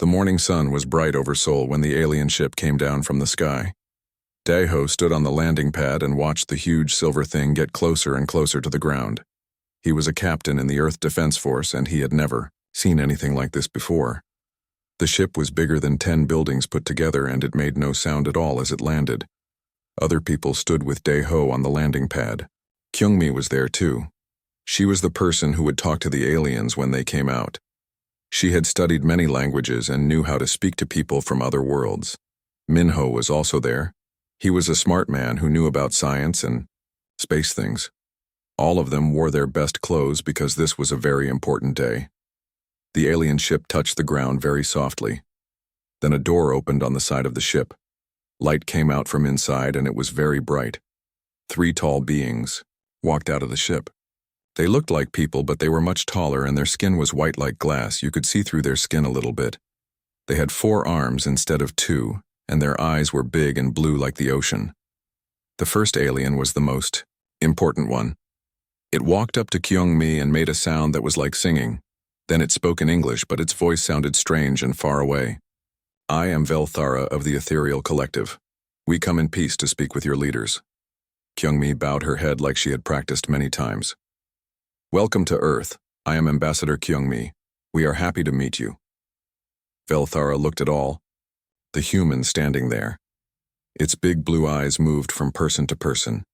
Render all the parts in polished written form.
The morning sun was bright over Seoul when the alien ship came down from the sky. Daeho stood on the landing pad and watched the huge silver thing get closer and closer to the ground. He was a captain in the Earth Defense Force, and he had never seen anything like this before. The ship was bigger than 10 buildings put together, and it made no sound at all as it landed. Other people stood with Daeho on the landing pad. Kyungmi was there too. She was the person who would talk to the aliens when they came out. She had studied many languages and knew how to speak to people from other worlds. Minho was also there. He was a smart man who knew about science and space things. All of them wore their best clothes because this was a very important day. The alien ship touched the ground very softly. Then a door opened on the side of the ship. Light came out from inside, and it was very bright. 3 tall beings walked out of the ship. They looked like people, but they were much taller, and their skin was white like glass. You could see through their skin a little bit. They had 4 arms instead of 2, and their eyes were big and blue like the ocean. The first alien was the most important one. It walked up to Kyungmi and made a sound that was like singing. Then it spoke in English, but its voice sounded strange and far away. "I am Velthara of the Ethereal Collective. We come in peace to speak with your leaders." Kyungmi bowed her head like she had practiced many times. "Welcome to Earth. I am Ambassador Kyungmi. We are happy to meet you." Velthara looked at all the humans standing there. Its big blue eyes moved from person to person.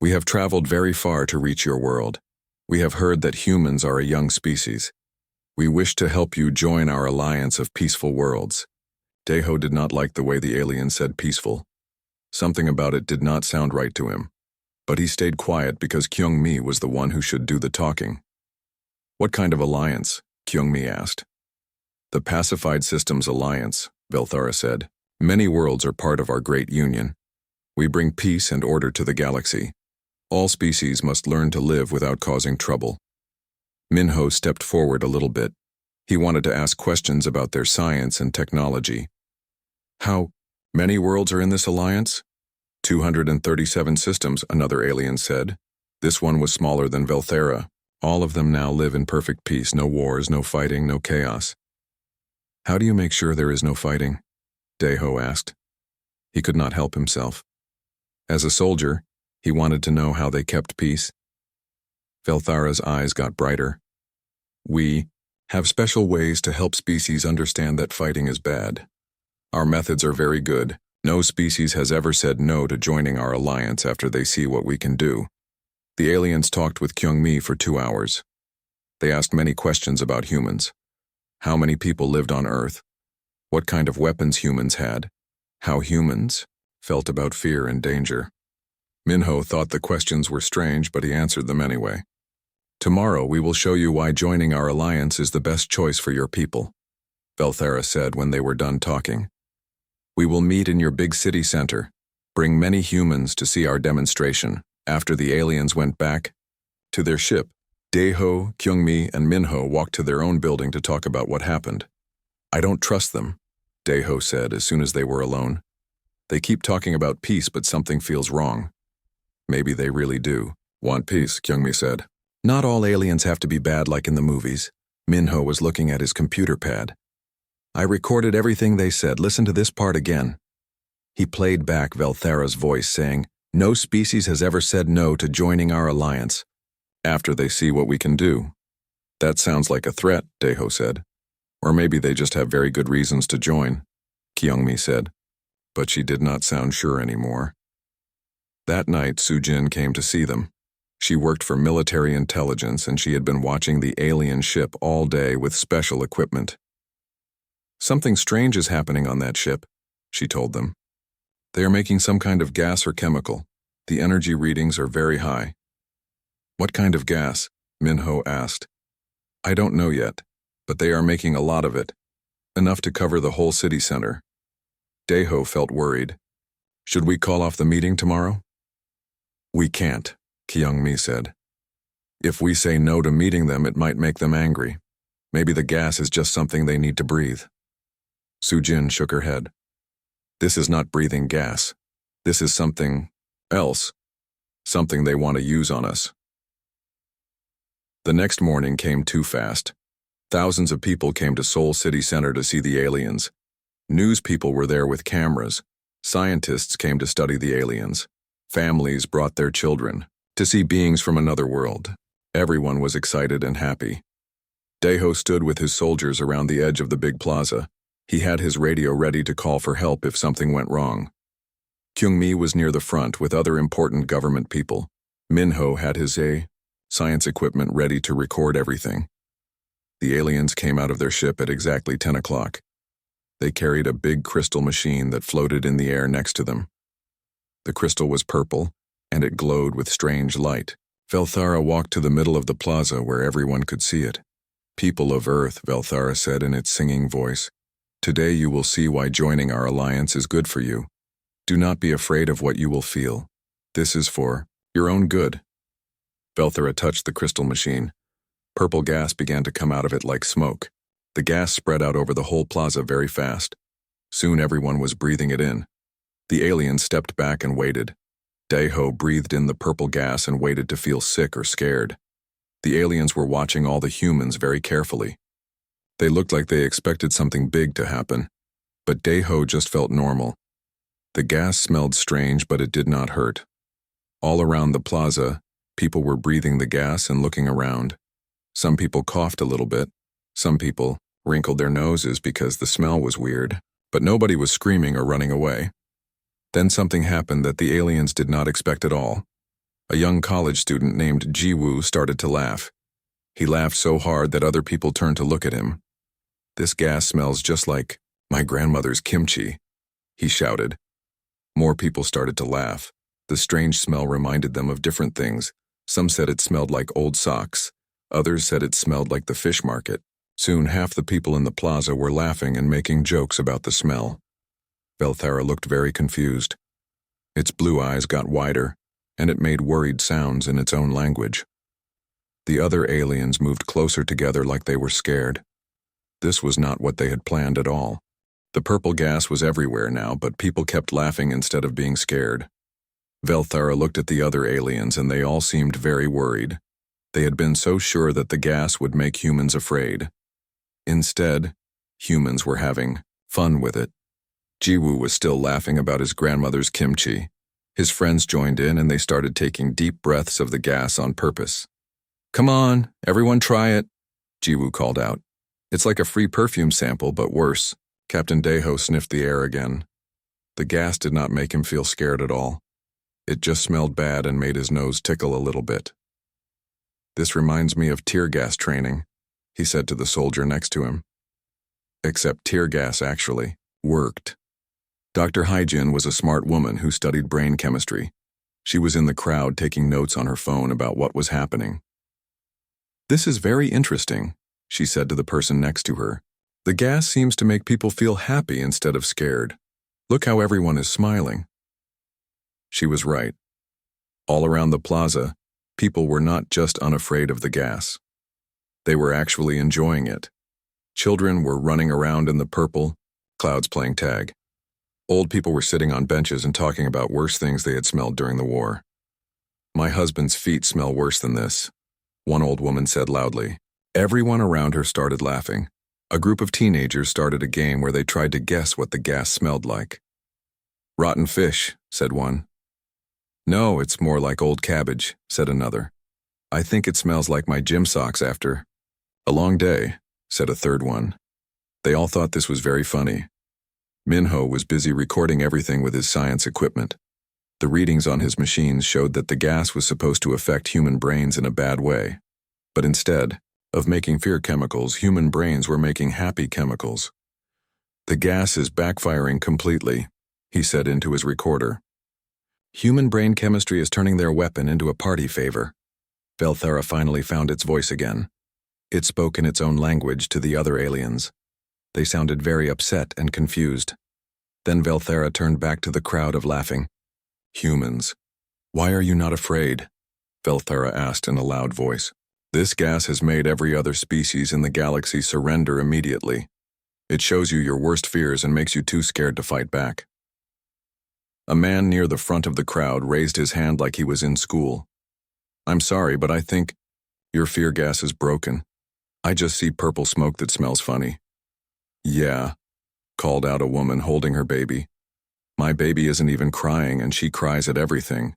"We have traveled very far to reach your world. We have heard that humans are a young species. We wish to help you join our alliance of peaceful worlds." Daeho did not like the way the alien said peaceful. Something about it did not sound right to him. But he stayed quiet because Kyungmi was the one who should do the talking. "What kind of alliance?" Kyungmi asked. "The Pacified Systems Alliance," Velthara said. "Many worlds are part of our great union. We bring peace and order to the galaxy. All species must learn to live without causing trouble." Minho stepped forward a little bit. He wanted to ask questions about their science and technology. "How many worlds are in this alliance?" 237 systems, another alien said. This one was smaller than Velthara. All of them now live in perfect peace, no wars, no fighting, no chaos. "How do you make sure there is no fighting?" Daeho asked. He could not help himself. As a soldier, he wanted to know how they kept peace. Velthara's eyes got brighter. "We have special ways to help species understand that fighting is bad. Our methods are very good. No species has ever said no to joining our alliance after they see what we can do." The aliens talked with Kyungmi for 2 hours. They asked many questions about humans. How many people lived on Earth? What kind of weapons humans had? How humans felt about fear and danger. Minho thought the questions were strange, but he answered them anyway. "Tomorrow we will show you why joining our alliance is the best choice for your people," Velthara said when they were done talking. "We will meet in your big city center. Bring many humans to see our demonstration." After the aliens went back to their ship, Daeho, Kyungmi, and Minho walked to their own building to talk about what happened. "I don't trust them," Daeho said as soon as they were alone. "They keep talking about peace, but something feels wrong." "Maybe they really do want peace," Kyungmi said. "Not all aliens have to be bad like in the movies." Minho was looking at his computer pad. "I recorded everything they said. Listen to this part again." He played back Velthara's voice saying, "No species has ever said no to joining our alliance after they see what we can do." "That sounds like a threat," Daeho said. "Or maybe they just have very good reasons to join," Kyungmi said. But she did not sound sure anymore. That night, Sujin came to see them. She worked for military intelligence, and she had been watching the alien ship all day with special equipment. "Something strange is happening on that ship," she told them. "They are making some kind of gas or chemical. The energy readings are very high." "What kind of gas?" Minho asked. "I don't know yet, but they are making a lot of it. Enough to cover the whole city center." Daeho felt worried. "Should we call off the meeting tomorrow?" "We can't," Kyungmi said. "If we say no to meeting them, it might make them angry. Maybe the gas is just something they need to breathe." Sujin shook her head. "This is not breathing gas. This is something else. Something they want to use on us." The next morning came too fast. Thousands of people came to Seoul City Center to see the aliens. News people were there with cameras. Scientists came to study the aliens. Families brought their children to see beings from another world. Everyone was excited and happy. Daeho stood with his soldiers around the edge of the big plaza. He had his radio ready to call for help if something went wrong. Kyung-mi was near the front with other important government people. Minho had his science equipment ready to record everything. The aliens came out of their ship at exactly 10 o'clock. They carried a big crystal machine that floated in the air next to them. The crystal was purple, and it glowed with strange light. Velthara walked to the middle of the plaza where everyone could see it. "People of Earth," Velthara said in its singing voice, "today you will see why joining our alliance is good for you. Do not be afraid of what you will feel. This is for your own good." Velthara touched the crystal machine. Purple gas began to come out of it like smoke. The gas spread out over the whole plaza very fast. Soon everyone was breathing it in. The aliens stepped back and waited. Daeho breathed in the purple gas and waited to feel sick or scared. The aliens were watching all the humans very carefully. They looked like they expected something big to happen, but Daeho just felt normal. The gas smelled strange, but it did not hurt. All around the plaza, people were breathing the gas and looking around. Some people coughed a little bit. Some people wrinkled their noses because the smell was weird, but nobody was screaming or running away. Then something happened that the aliens did not expect at all. A young college student named Jiwoo started to laugh. He laughed so hard that other people turned to look at him. "This gas smells just like my grandmother's kimchi," he shouted. More people started to laugh. The strange smell reminded them of different things. Some said it smelled like old socks. Others said it smelled like the fish market. Soon half the people in the plaza were laughing and making jokes about the smell. Velthara looked very confused. Its blue eyes got wider, and it made worried sounds in its own language. The other aliens moved closer together like they were scared. This was not what they had planned at all. The purple gas was everywhere now, but people kept laughing instead of being scared. Velthara looked at the other aliens, and they all seemed very worried. They had been so sure that the gas would make humans afraid. Instead, humans were having fun with it. Jiwoo was still laughing about his grandmother's kimchi. His friends joined in and they started taking deep breaths of the gas on purpose. "Come on, everyone try it," Jiwoo called out. "It's like a free perfume sample, but worse." Captain Daeho sniffed the air again. The gas did not make him feel scared at all. It just smelled bad and made his nose tickle a little bit. "This reminds me of tear gas training," he said to the soldier next to him. Except tear gas actually worked. Dr. Haijin was a smart woman who studied brain chemistry. She was in the crowd taking notes on her phone about what was happening. "This is very interesting," she said to the person next to her. "The gas seems to make people feel happy instead of scared. Look how everyone is smiling." She was right. All around the plaza, people were not just unafraid of the gas. They were actually enjoying it. Children were running around in the purple, clouds playing tag. Old people were sitting on benches and talking about worse things they had smelled during the war. "My husband's feet smell worse than this," one old woman said loudly. Everyone around her started laughing. A group of teenagers started a game where they tried to guess what the gas smelled like. "Rotten fish," said one. "No, it's more like old cabbage," said another. "I think it smells like my gym socks after a long day," said a third one. They all thought this was very funny. Minho was busy recording everything with his science equipment. The readings on his machines showed that the gas was supposed to affect human brains in a bad way. But instead of making fear chemicals, human brains were making happy chemicals. "The gas is backfiring completely," he said into his recorder. "Human brain chemistry is turning their weapon into a party favor." Velthara finally found its voice again. It spoke in its own language to the other aliens. They sounded very upset and confused. Then Velthara turned back to the crowd of laughing. "Humans, why are you not afraid?" Velthara asked in a loud voice. "This gas has made every other species in the galaxy surrender immediately. It shows you your worst fears and makes you too scared to fight back." A man near the front of the crowd raised his hand like he was in school. "I'm sorry, but I think your fear gas is broken. I just see purple smoke that smells funny. Yeah, called out a woman holding her baby. My baby isn't even crying and she cries at everything.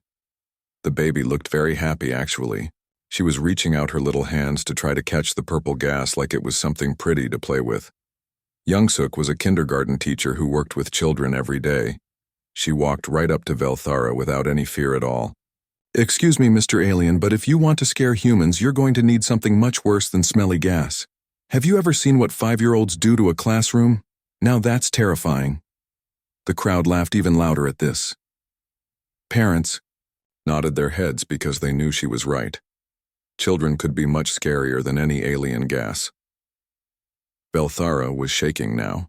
The baby looked very happy actually. She was reaching out her little hands to try to catch the purple gas like it was something pretty to play with. Youngsuk was a kindergarten teacher who worked with children every day. She walked right up to Velthara without any fear at all. Excuse me, Mr. Alien, but if you want to scare humans, you're going to need something much worse than smelly gas. Have you ever seen what 5-year-olds do to a classroom? Now that's terrifying. The crowd laughed even louder at this. Parents nodded their heads because they knew she was right. Children could be much scarier than any alien gas. Velthara was shaking now.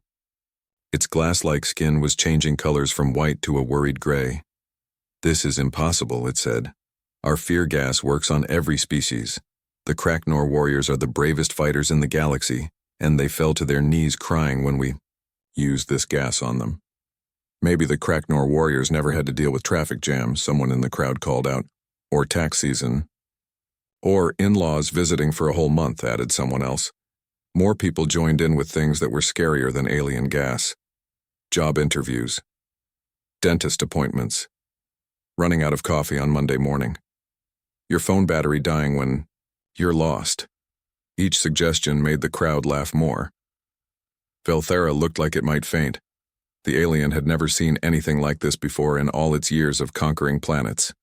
Its glass-like skin was changing colors from white to a worried gray. This is impossible, it said. Our fear gas works on every species. The Kraknor warriors are the bravest fighters in the galaxy, and they fell to their knees crying when we used this gas on them. Maybe the Kraknor warriors never had to deal with traffic jams, someone in the crowd called out. Or tax season. Or in-laws visiting for a whole month, added someone else. More people joined in with things that were scarier than alien gas. Job interviews. Dentist appointments. Running out of coffee on Monday morning. Your phone battery dying when you're lost. Each suggestion made the crowd laugh more. Velthara looked like it might faint. The alien had never seen anything like this before in all its years of conquering planets.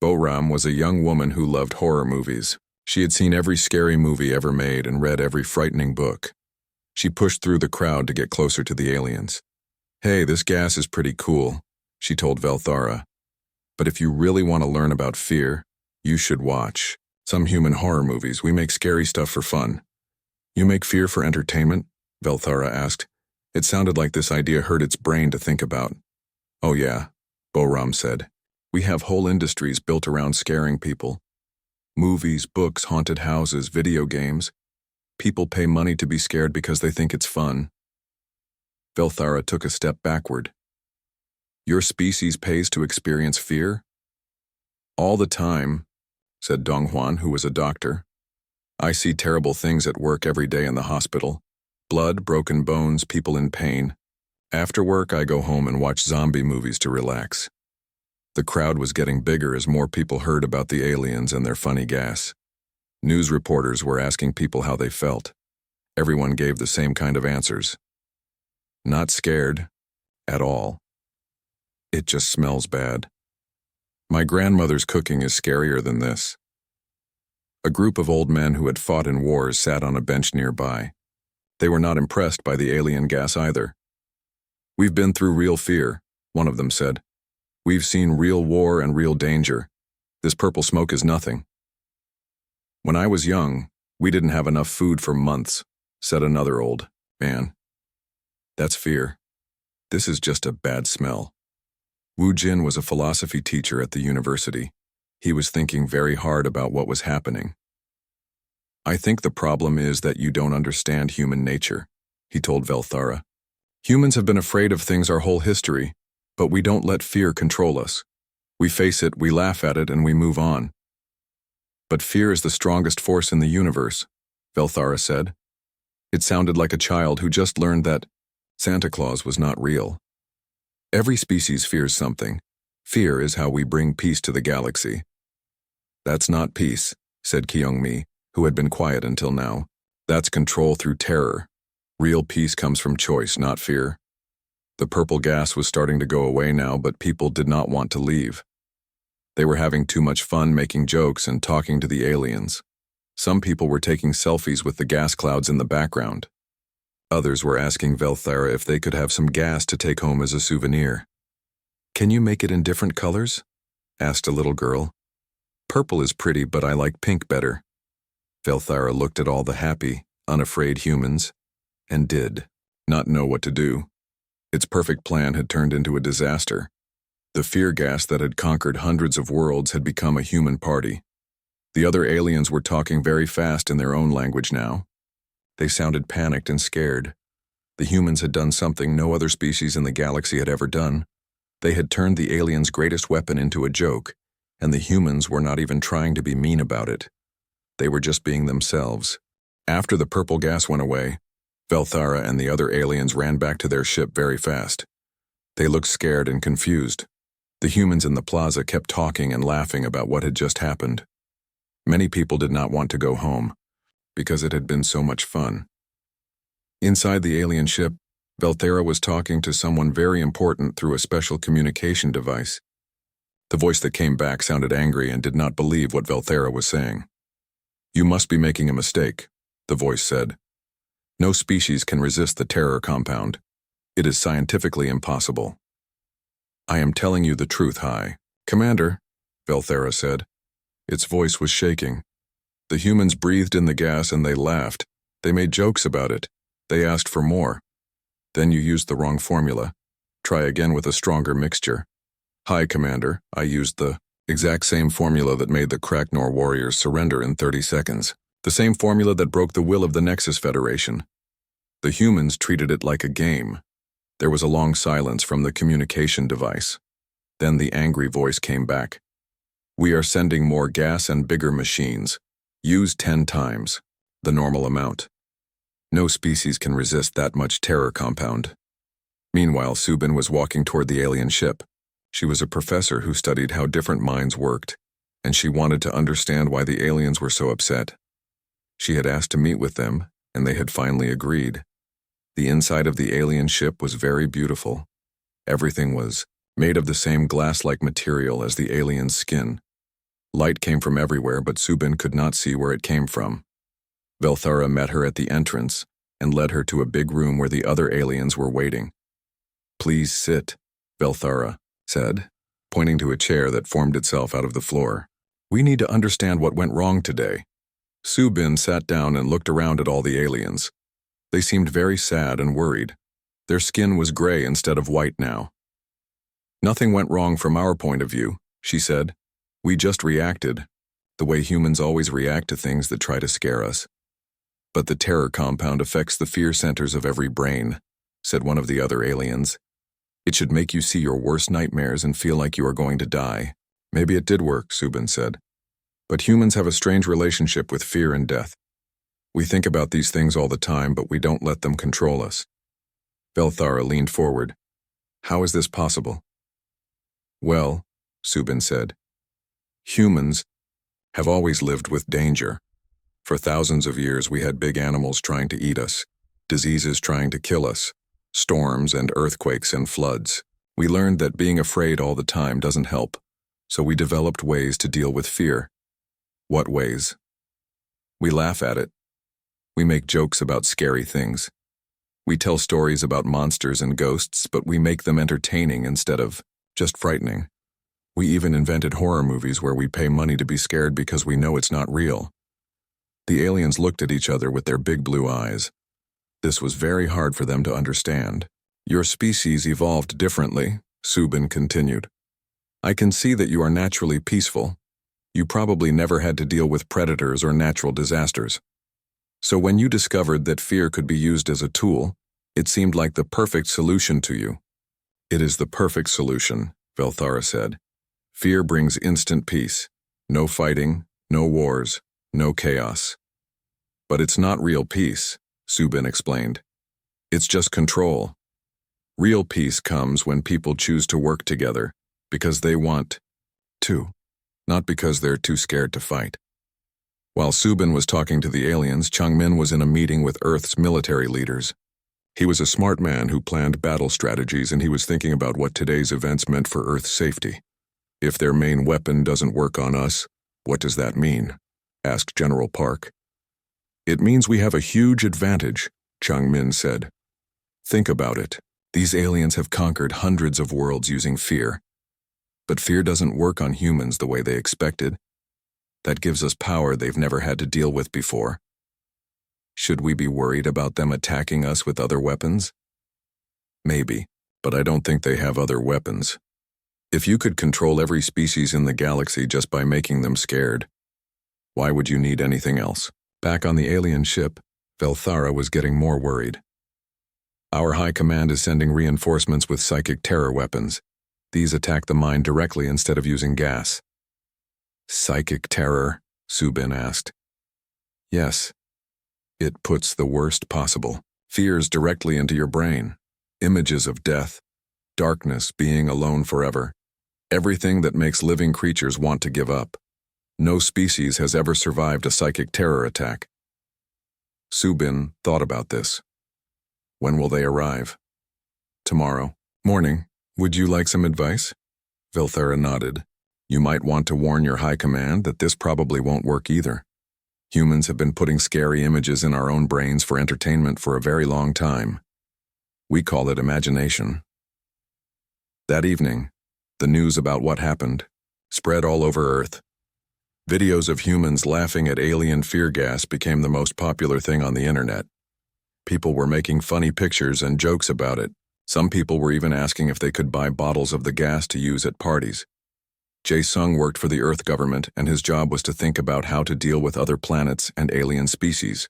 Boram was a young woman who loved horror movies. She had seen every scary movie ever made and read every frightening book. She pushed through the crowd to get closer to the aliens. Hey, this gas is pretty cool, she told Velthara. But if you really want to learn about fear, you should watch some human horror movies. We make scary stuff for fun. You make fear for entertainment? Velthara asked. It sounded like this idea hurt its brain to think about. Oh yeah, Boram said. We have whole industries built around scaring people. Movies, books, haunted houses, video games. People pay money to be scared because they think it's fun. Velthara took a step backward. Your species pays to experience fear? All the time, said Donghuan, who was a doctor. I see terrible things at work every day in the hospital. Blood, broken bones, people in pain. After work, I go home and watch zombie movies to relax. The crowd was getting bigger as more people heard about the aliens and their funny gas. News reporters were asking people how they felt. Everyone gave the same kind of answers. Not scared. At all. It just smells bad. My grandmother's cooking is scarier than this. A group of old men who had fought in wars sat on a bench nearby. They were not impressed by the alien gas either. We've been through real fear, one of them said. We've seen real war and real danger. This purple smoke is nothing. When I was young, we didn't have enough food for months, said another old man. That's fear. This is just a bad smell. Wu Jin was a philosophy teacher at the university. He was thinking very hard about what was happening. I think the problem is that you don't understand human nature, he told Velthara. Humans have been afraid of things our whole history, but we don't let fear control us. We face it, we laugh at it, and we move on. But fear is the strongest force in the universe, Velthara said. It sounded like a child who just learned that Santa Claus was not real. Every species fears something. Fear is how we bring peace to the galaxy. That's not peace, said Kyungmi, who had been quiet until now. That's control through terror. Real peace comes from choice, not fear. The purple gas was starting to go away now, but people did not want to leave. They were having too much fun making jokes and talking to the aliens. Some people were taking selfies with the gas clouds in the background. Others were asking Velthara if they could have some gas to take home as a souvenir. Can you make it in different colors? Asked a little girl. Purple is pretty, but I like pink better. Velthara looked at all the happy, unafraid humans, and did not know what to do. Its perfect plan had turned into a disaster. The fear gas that had conquered hundreds of worlds had become a human party. The other aliens were talking very fast in their own language now. They sounded panicked and scared. The humans had done something no other species in the galaxy had ever done. They had turned the aliens' greatest weapon into a joke, and the humans were not even trying to be mean about it. They were just being themselves, After the purple gas went away, Velthara and the other aliens ran back to their ship very fast. They looked scared and confused. The humans in the plaza kept talking and laughing about what had just happened. Many people did not want to go home, because it had been so much fun. Inside the alien ship, Velthara was talking to someone very important through a special communication device. The voice that came back sounded angry and did not believe what Velthara was saying. "You must be making a mistake," the voice said. "No species can resist the terror compound. It is scientifically impossible." "I am telling you the truth, High Commander," Velthara said. Its voice was shaking. "The humans breathed in the gas and they laughed. They made jokes about it. They asked for more. Then you used the wrong formula. Try again with a stronger mixture." "High Commander, I used the exact same formula that made the Kraknor warriors surrender in 30 seconds. The same formula that broke the will of the Nexus Federation." The humans treated it like a game. There was a long silence from the communication device. Then the angry voice came back. "We are sending more gas and bigger machines. Use 10 times the normal amount. No species can resist that much terror compound." Meanwhile, Subin was walking toward the alien ship. She was a professor who studied how different minds worked, and she wanted to understand why the aliens were so upset. She had asked to meet with them, and they had finally agreed. The inside of the alien ship was very beautiful. Everything was made of the same glass-like material as the alien's skin. Light came from everywhere, but Subin could not see where it came from. Velthara met her at the entrance and led her to a big room where the other aliens were waiting. "Please sit," Velthara said, pointing to a chair that formed itself out of the floor. "We need to understand what went wrong today." Subin sat down and looked around at all the aliens. They seemed very sad and worried. Their skin was gray instead of white now. "Nothing went wrong from our point of view," she said. "We just reacted, the way humans always react to things that try to scare us. But the terror compound affects the fear centers of every brain," said one of the other aliens. "It should make you see your worst nightmares and feel like you are going to die." "Maybe it did work," Subin said. "But humans have a strange relationship with fear and death. We think about these things all the time, but we don't let them control us." Velthara leaned forward. "How is this possible?" "Well," Subin said, "humans have always lived with danger. For thousands of years we had big animals trying to eat us, diseases trying to kill us, storms and earthquakes and floods. We learned that being afraid all the time doesn't help, so we developed ways to deal with fear." "What ways?" "We laugh at it. We make jokes about scary things. We tell stories about monsters and ghosts, but we make them entertaining instead of just frightening. We even invented horror movies where we pay money to be scared because we know it's not real." The aliens looked at each other with their big blue eyes. This was very hard for them to understand. "Your species evolved differently," Subin continued. "I can see that you are naturally peaceful. You probably never had to deal with predators or natural disasters. So when you discovered that fear could be used as a tool, it seemed like the perfect solution to you." "It is the perfect solution," Velthara said. "Fear brings instant peace. No fighting, no wars, no chaos." "But it's not real peace," Subin explained. "It's just control. Real peace comes when people choose to work together because they want to, not because they're too scared to fight." While Subin was talking to the aliens, Changmin was in a meeting with Earth's military leaders. He was a smart man who planned battle strategies, and he was thinking about what today's events meant for Earth's safety. "If their main weapon doesn't work on us, what does that mean?" asked General Park. "It means we have a huge advantage," Changmin said. "Think about it. These aliens have conquered hundreds of worlds using fear. But fear doesn't work on humans the way they expected. That gives us power they've never had to deal with before. Should we be worried about them attacking us with other weapons? Maybe, but I don't think they have other weapons. If you could control every species in the galaxy just by making them scared, why would you need anything else?" Back on the alien ship, Velthara was getting more worried. "Our High Command is sending reinforcements with psychic terror weapons. These attack the mind directly instead of using gas." "Psychic terror?" Subin asked. "Yes. It puts the worst possible fears directly into your brain. Images of death, darkness, being alone forever. Everything that makes living creatures want to give up. No species has ever survived a psychic terror attack. Subin thought about this. When will they arrive? Tomorrow. Morning. Would you like some advice? Velthara nodded. You might want to warn your high command that this probably won't work either. Humans have been putting scary images in our own brains for entertainment for a very long time. We call it imagination. That evening, the news about what happened spread all over Earth. Videos of humans laughing at alien fear gas became the most popular thing on the internet. People were making funny pictures and jokes about it. Some people were even asking if they could buy bottles of the gas to use at parties. Jae-sung worked for the Earth government, and his job was to think about how to deal with other planets and alien species.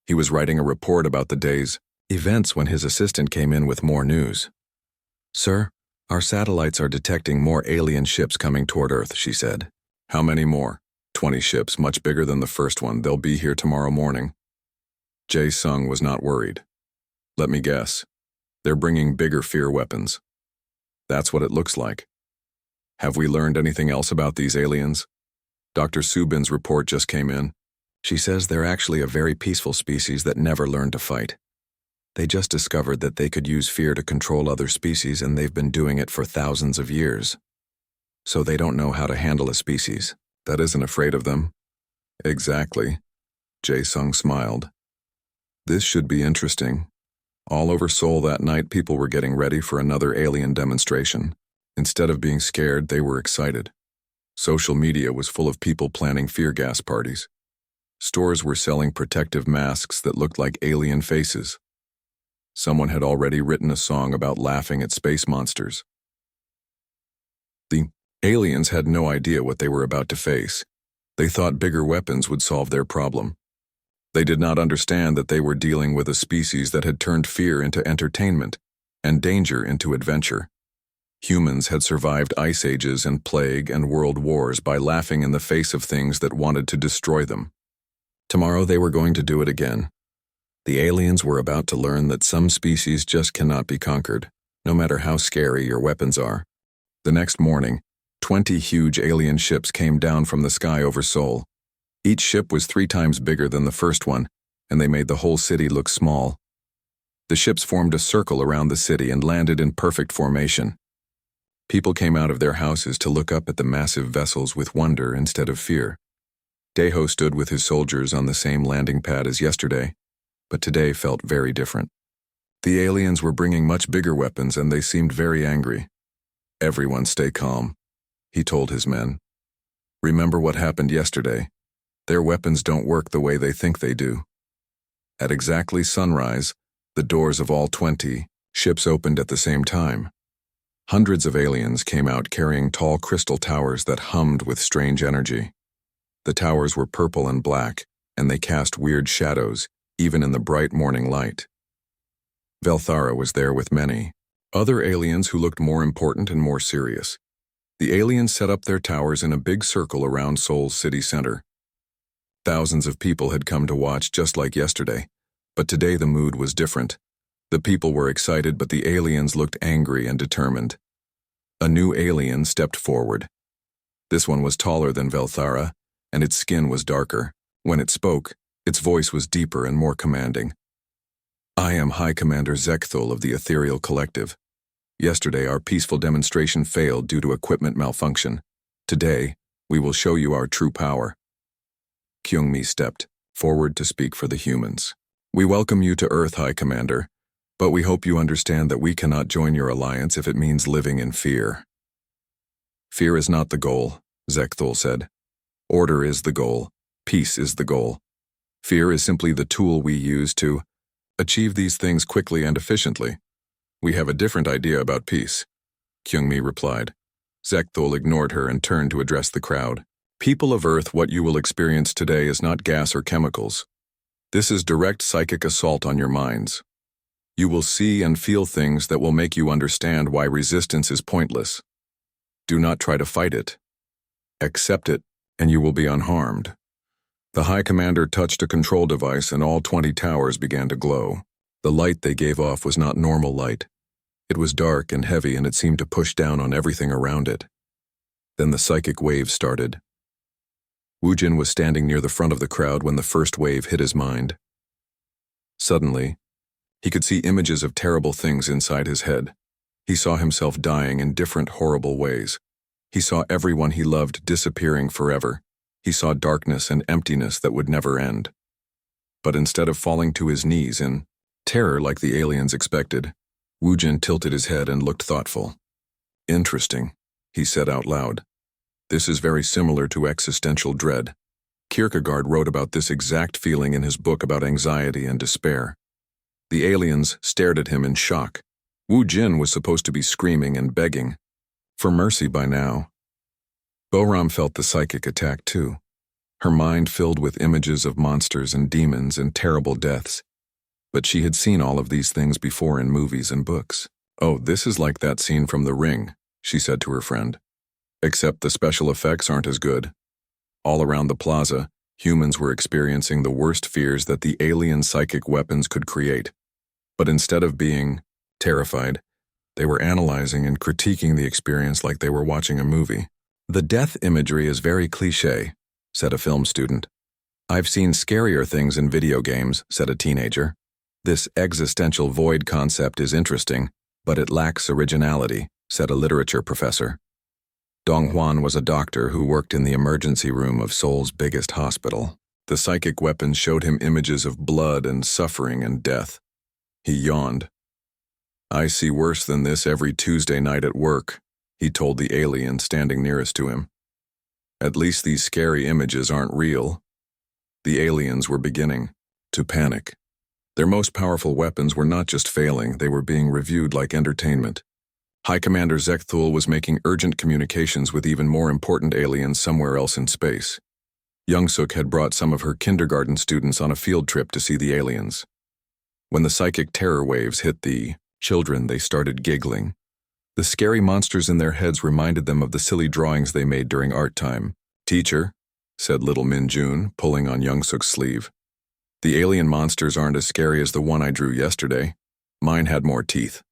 He was writing a report about the day's events when his assistant came in with more news. Sir, our satellites are detecting more alien ships coming toward Earth, she said. How many more? 20 ships, much bigger than the first one. They'll be here tomorrow morning. Jae-sung was not worried. Let me guess. They're bringing bigger fear weapons. That's what it looks like. Have we learned anything else about these aliens? Dr. Subin's report just came in. She says they're actually a very peaceful species that never learned to fight. They just discovered that they could use fear to control other species, and they've been doing it for thousands of years. So they don't know how to handle a species that isn't afraid of them. Exactly. Jae-sung smiled. This should be interesting. All over Seoul that night, people were getting ready for another alien demonstration. Instead of being scared, they were excited. Social media was full of people planning fear gas parties. Stores were selling protective masks that looked like alien faces. Someone had already written a song about laughing at space monsters. The aliens had no idea what they were about to face. They thought bigger weapons would solve their problem. They did not understand that they were dealing with a species that had turned fear into entertainment and danger into adventure. Humans had survived ice ages and plague and world wars by laughing in the face of things that wanted to destroy them. Tomorrow they were going to do it again. The aliens were about to learn that some species just cannot be conquered, no matter how scary your weapons are. The next morning, 20 huge alien ships came down from the sky over Seoul. Each ship was 3 times bigger than the first one, and they made the whole city look small. The ships formed a circle around the city and landed in perfect formation. People came out of their houses to look up at the massive vessels with wonder instead of fear. Daeho stood with his soldiers on the same landing pad as yesterday, but today felt very different. The aliens were bringing much bigger weapons, and they seemed very angry. Everyone stay calm, he told his men. Remember what happened yesterday. Their weapons don't work the way they think they do. At exactly sunrise, the doors of all 20 ships opened at the same time. Hundreds of aliens came out carrying tall crystal towers that hummed with strange energy. The towers were purple and black, and they cast weird shadows, even in the bright morning light. Velthara was there with many other aliens who looked more important and more serious. The aliens set up their towers in a big circle around Seoul's city center. Thousands of people had come to watch just like yesterday, but today the mood was different. The people were excited, but the aliens looked angry and determined. A new alien stepped forward. This one was taller than Velthara, and its skin was darker. When it spoke, its voice was deeper and more commanding. I am High Commander Zekthul of the Ethereal Collective. Yesterday, our peaceful demonstration failed due to equipment malfunction. Today, we will show you our true power. Kyungmi stepped forward to speak for the humans. We welcome you to Earth, High Commander, but we hope you understand that we cannot join your alliance if it means living in fear. Fear is not the goal, Zekthul said. Order is the goal. Peace is the goal. Fear is simply the tool we use to achieve these things quickly and efficiently. We have a different idea about peace, Kyungmi replied. Zekthul ignored her and turned to address the crowd. People of Earth, what you will experience today is not gas or chemicals. This is direct psychic assault on your minds. You will see and feel things that will make you understand why resistance is pointless. Do not try to fight it. Accept it, and you will be unharmed. The High Commander touched a control device and all 20 towers began to glow. The light they gave off was not normal light. It was dark and heavy and it seemed to push down on everything around it. Then the psychic wave started. Wu Jin was standing near the front of the crowd when the first wave hit his mind. Suddenly, he could see images of terrible things inside his head. He saw himself dying in different horrible ways. He saw everyone he loved disappearing forever. He saw darkness and emptiness that would never end. But instead of falling to his knees in terror like the aliens expected, Wu Jin tilted his head and looked thoughtful. "Interesting," he said out loud. "This is very similar to existential dread. Kierkegaard wrote about this exact feeling in his book about anxiety and despair." The aliens stared at him in shock. Wu Jin was supposed to be screaming and begging for mercy by now. Boram felt the psychic attack too. Her mind filled with images of monsters and demons and terrible deaths. But she had seen all of these things before in movies and books. "Oh, this is like that scene from The Ring," she said to her friend. "Except the special effects aren't as good." All around the plaza, humans were experiencing the worst fears that the alien psychic weapons could create. But instead of being terrified, they were analyzing and critiquing the experience like they were watching a movie. "The death imagery is very cliché," said a film student. "I've seen scarier things in video games," said a teenager. "This existential void concept is interesting, but it lacks originality," said a literature professor. Dong Huan was a doctor who worked in the emergency room of Seoul's biggest hospital. The psychic weapons showed him images of blood and suffering and death. He yawned. "I see worse than this every Tuesday night at work," he told the alien standing nearest to him. "At least these scary images aren't real." The aliens were beginning to panic. Their most powerful weapons were not just failing, they were being reviewed like entertainment. High Commander Zekthul was making urgent communications with even more important aliens somewhere else in space. Young-suk had brought some of her kindergarten students on a field trip to see the aliens. When the psychic terror waves hit the children, they started giggling. The scary monsters in their heads reminded them of the silly drawings they made during art time. "Teacher," said little Min Jun, pulling on Young-suk's sleeve. "The alien monsters aren't as scary as the one I drew yesterday. Mine had more teeth."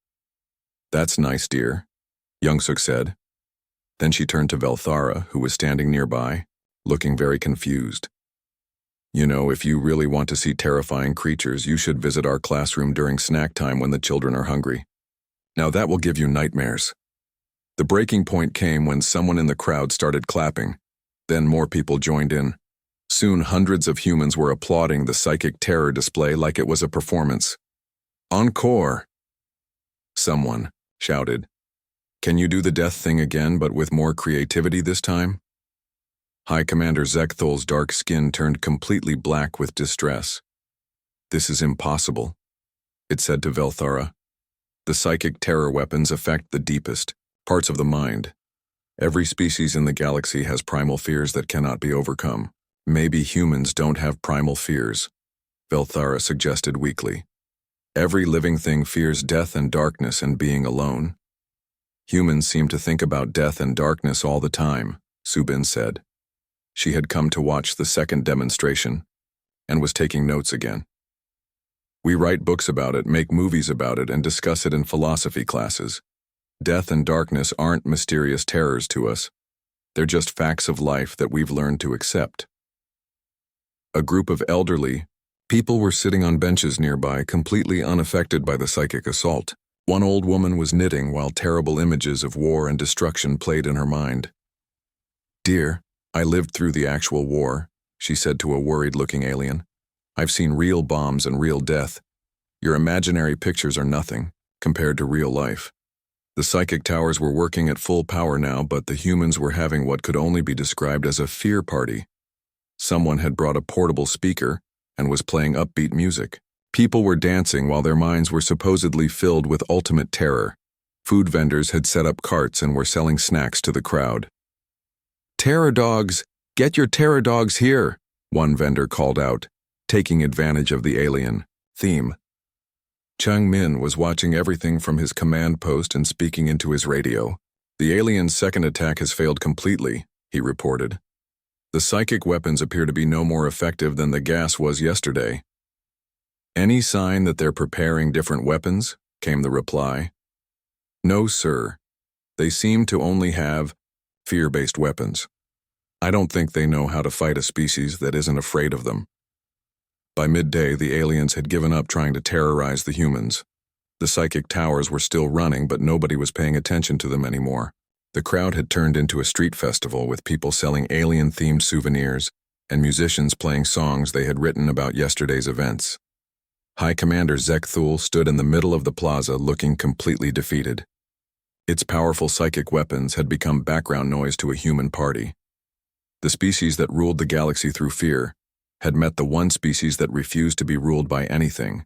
"That's nice, dear," Young-suk said. Then she turned to Velthara, who was standing nearby, looking very confused. "You know, if you really want to see terrifying creatures, you should visit our classroom during snack time when the children are hungry. Now that will give you nightmares." The breaking point came when someone in the crowd started clapping. Then more people joined in. Soon hundreds of humans were applauding the psychic terror display like it was a performance. "Encore!" someone shouted. "Can you do the death thing again, but with more creativity this time?" High Commander Zekthul's dark skin turned completely black with distress. "This is impossible," it said to Velthara. "The psychic terror weapons affect the deepest parts of the mind. Every species in the galaxy has primal fears that cannot be overcome. Maybe humans don't have primal fears," Velthara suggested weakly. "Every living thing fears death and darkness and being alone." "Humans seem to think about death and darkness all the time," Subin said. She had come to watch the second demonstration and was taking notes again. "We write books about it, make movies about it, and discuss it in philosophy classes. Death and darkness aren't mysterious terrors to us. They're just facts of life that we've learned to accept." A group of elderly people were sitting on benches nearby, completely unaffected by the psychic assault. One old woman was knitting while terrible images of war and destruction played in her mind. "Dear, I lived through the actual war," she said to a worried-looking alien. "I've seen real bombs and real death. Your imaginary pictures are nothing compared to real life." The psychic towers were working at full power now, but the humans were having what could only be described as a fear party. Someone had brought a portable speaker and was playing upbeat music. People were dancing while their minds were supposedly filled with ultimate terror. Food vendors had set up carts and were selling snacks to the crowd. "Terror dogs! Get your terror dogs here!" one vendor called out, taking advantage of the alien theme. Chang Min was watching everything from his command post and speaking into his radio. "The alien's second attack has failed completely," he reported. The psychic weapons appear to be no more effective than the gas was yesterday. Any sign that they're preparing different weapons? Came the reply. No, sir. They seem to only have fear-based weapons. I don't think they know how to fight a species that isn't afraid of them. By midday, the aliens had given up trying to terrorize the humans. The psychic towers were still running, but nobody was paying attention to them anymore. The crowd had turned into a street festival with people selling alien-themed souvenirs and musicians playing songs they had written about yesterday's events. High Commander Zekthul stood in the middle of the plaza looking completely defeated. Its powerful psychic weapons had become background noise to a human party. The species that ruled the galaxy through fear had met the one species that refused to be ruled by anything.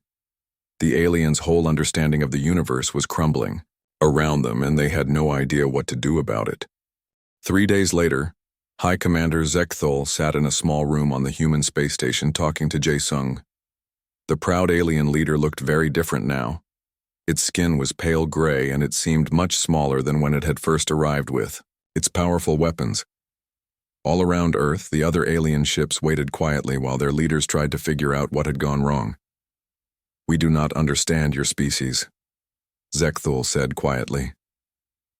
The aliens' whole understanding of the universe was crumbling around them, and they had no idea what to do about it. 3 days later, High Commander Zekthul sat in a small room on the human space station talking to Jae-sung. The proud alien leader looked very different now. Its skin was pale gray, and it seemed much smaller than when it had first arrived with its powerful weapons. All around Earth, the other alien ships waited quietly while their leaders tried to figure out what had gone wrong. We do not understand your species, Zekthul said quietly.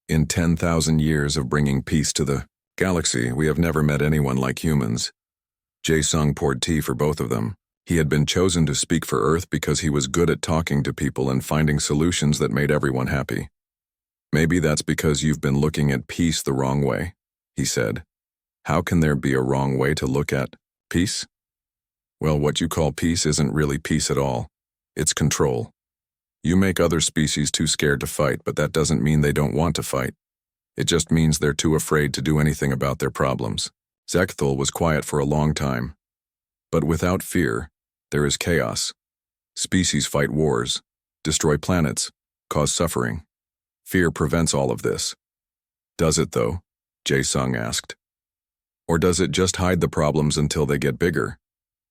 In 10,000 years of bringing peace to the galaxy, we have never met anyone like humans. Jae-sung poured tea for both of them. He had been chosen to speak for Earth because he was good at talking to people and finding solutions that made everyone happy. Maybe that's because you've been looking at peace the wrong way, he said. How can there be a wrong way to look at peace? Well, what you call peace isn't really peace at all. It's control. You make other species too scared to fight, but that doesn't mean they don't want to fight. It just means they're too afraid to do anything about their problems. Zekthul was quiet for a long time. But without fear, there is chaos. Species fight wars, destroy planets, cause suffering. Fear prevents all of this. Does it, though? Jae-sung asked. Or does it just hide the problems until they get bigger?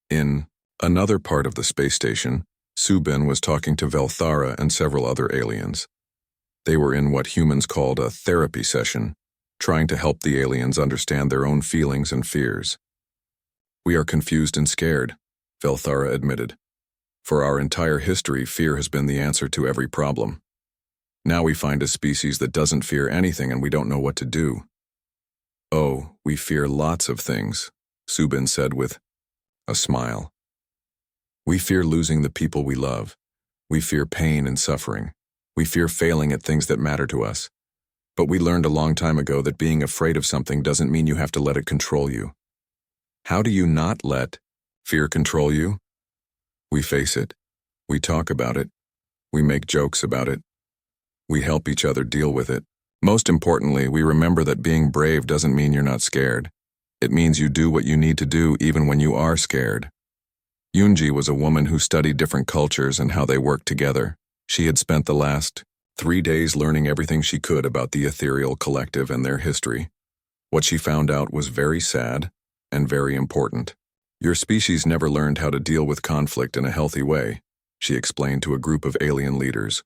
In another part of the space station, Subin was talking to Velthara and several other aliens. They were in what humans called a therapy session, trying to help the aliens understand their own feelings and fears. We are confused and scared, Velthara admitted. For our entire history, fear has been the answer to every problem. Now we find a species that doesn't fear anything and we don't know what to do. Oh, we fear lots of things, Subin said with a smile. We fear losing the people we love. We fear pain and suffering. We fear failing at things that matter to us. But we learned a long time ago that being afraid of something doesn't mean you have to let it control you. How do you not let fear control you? We face it. We talk about it. We make jokes about it. We help each other deal with it. Most importantly, we remember that being brave doesn't mean you're not scared. It means you do what you need to do even when you are scared. Yoonji was a woman who studied different cultures and how they worked together. She had spent the last 3 days learning everything she could about the ethereal collective and their history. What she found out was very sad and very important. Your species never learned how to deal with conflict in a healthy way, she explained to a group of alien leaders.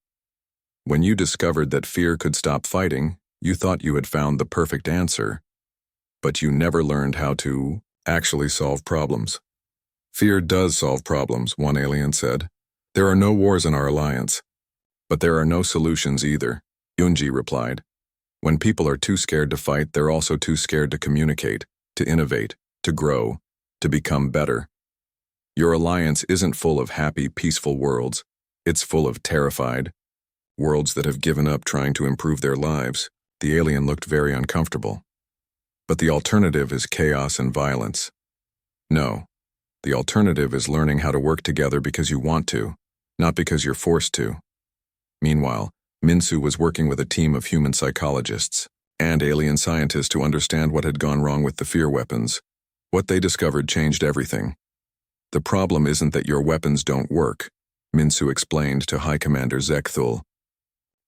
When you discovered that fear could stop fighting, you thought you had found the perfect answer, but you never learned how to actually solve problems. Fear does solve problems, one alien said. There are no wars in our alliance. But there are no solutions either, Yoonji replied. When people are too scared to fight, they're also too scared to communicate, to innovate, to grow, to become better. Your alliance isn't full of happy, peaceful worlds. It's full of terrified worlds that have given up trying to improve their lives. The alien looked very uncomfortable. But the alternative is chaos and violence. No, the alternative is learning how to work together because you want to, not because you're forced to. Meanwhile, Minsu was working with a team of human psychologists and alien scientists to understand what had gone wrong with the fear weapons. What they discovered changed everything. The problem isn't that your weapons don't work, Minsu explained to High Commander Zekthul.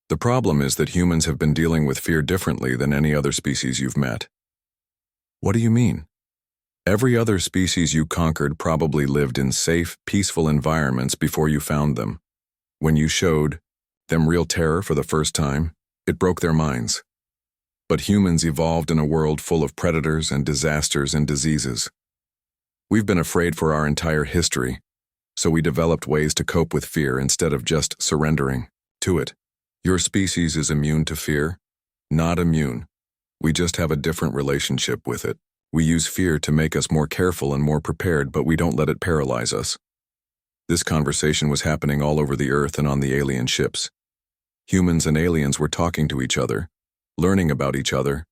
The problem is that humans have been dealing with fear differently than any other species you've met. What do you mean? Every other species you conquered probably lived in safe, peaceful environments before you found them. When you showed them real terror for the first time, it broke their minds. But humans evolved in a world full of predators and disasters and diseases. We've been afraid for our entire history, so we developed ways to cope with fear instead of just surrendering to it. Your species is immune to fear? Not immune. We just have a different relationship with it. We use fear to make us more careful and more prepared, but we don't let it paralyze us. This conversation was happening all over the Earth and on the alien ships. Humans and aliens were talking to each other, learning about each other,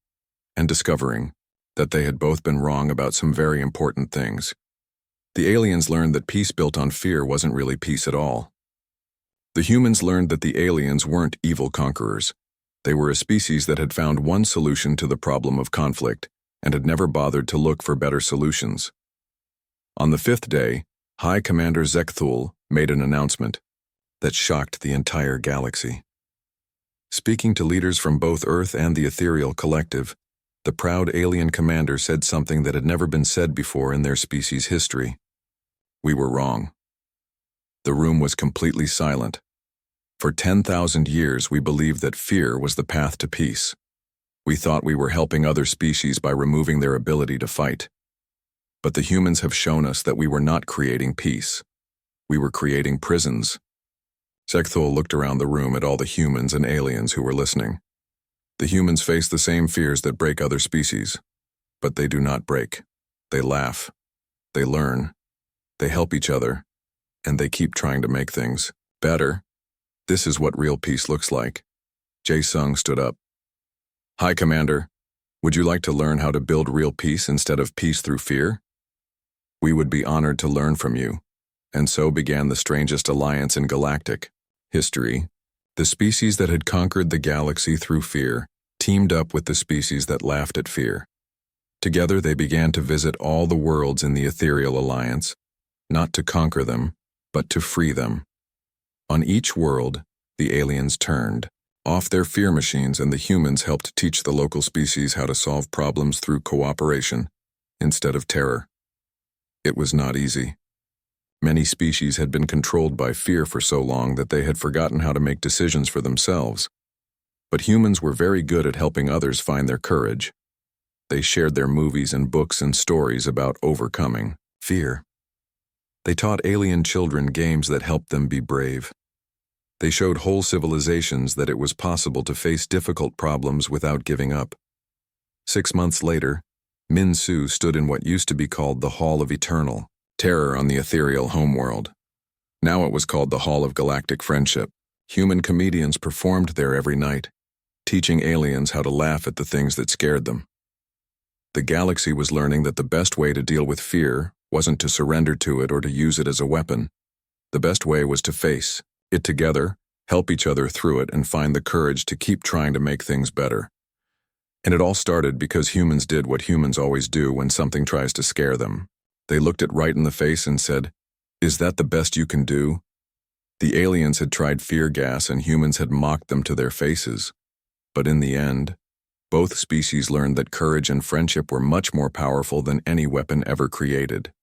and discovering that they had both been wrong about some very important things. The aliens learned that peace built on fear wasn't really peace at all. The humans learned that the aliens weren't evil conquerors. They were a species that had found one solution to the problem of conflict and had never bothered to look for better solutions. On the fifth day, High Commander Zekthul made an announcement that shocked the entire galaxy. Speaking to leaders from both Earth and the Ethereal Collective, the proud alien commander said something that had never been said before in their species' history. We were wrong. The room was completely silent. For 10,000 years, we believed that fear was the path to peace. We thought we were helping other species by removing their ability to fight. But the humans have shown us that we were not creating peace. We were creating prisons. Zekthul looked around the room at all the humans and aliens who were listening. The humans face the same fears that break other species, but they do not break. They laugh. They learn. They help each other, and they keep trying to make things better. This is what real peace looks like. Jae Sung stood up. Hi, Commander. Would you like to learn how to build real peace instead of peace through fear? We would be honored to learn from you. And so began the strangest alliance in galactic history. The species that had conquered the galaxy through fear teamed up with the species that laughed at fear. Together they began to visit all the worlds in the Ethereal Alliance, not to conquer them, but to free them. On each world, the aliens turned off their fear machines and the humans helped teach the local species how to solve problems through cooperation instead of terror. It was not easy. Many species had been controlled by fear for so long that they had forgotten how to make decisions for themselves. But humans were very good at helping others find their courage. They shared their movies and books and stories about overcoming fear. They taught alien children games that helped them be brave. They showed whole civilizations that it was possible to face difficult problems without giving up. 6 months later, Min Su stood in what used to be called the Hall of Eternal Terror on the ethereal homeworld. Now it was called the Hall of Galactic Friendship. Human comedians performed there every night, teaching aliens how to laugh at the things that scared them. The galaxy was learning that the best way to deal with fear wasn't to surrender to it or to use it as a weapon. The best way was to face it together, help each other through it, and find the courage to keep trying to make things better. And it all started because humans did what humans always do when something tries to scare them. They looked it right in the face and said, "Is that the best you can do?" The aliens had tried fear gas and humans had mocked them to their faces. But in the end, both species learned that courage and friendship were much more powerful than any weapon ever created.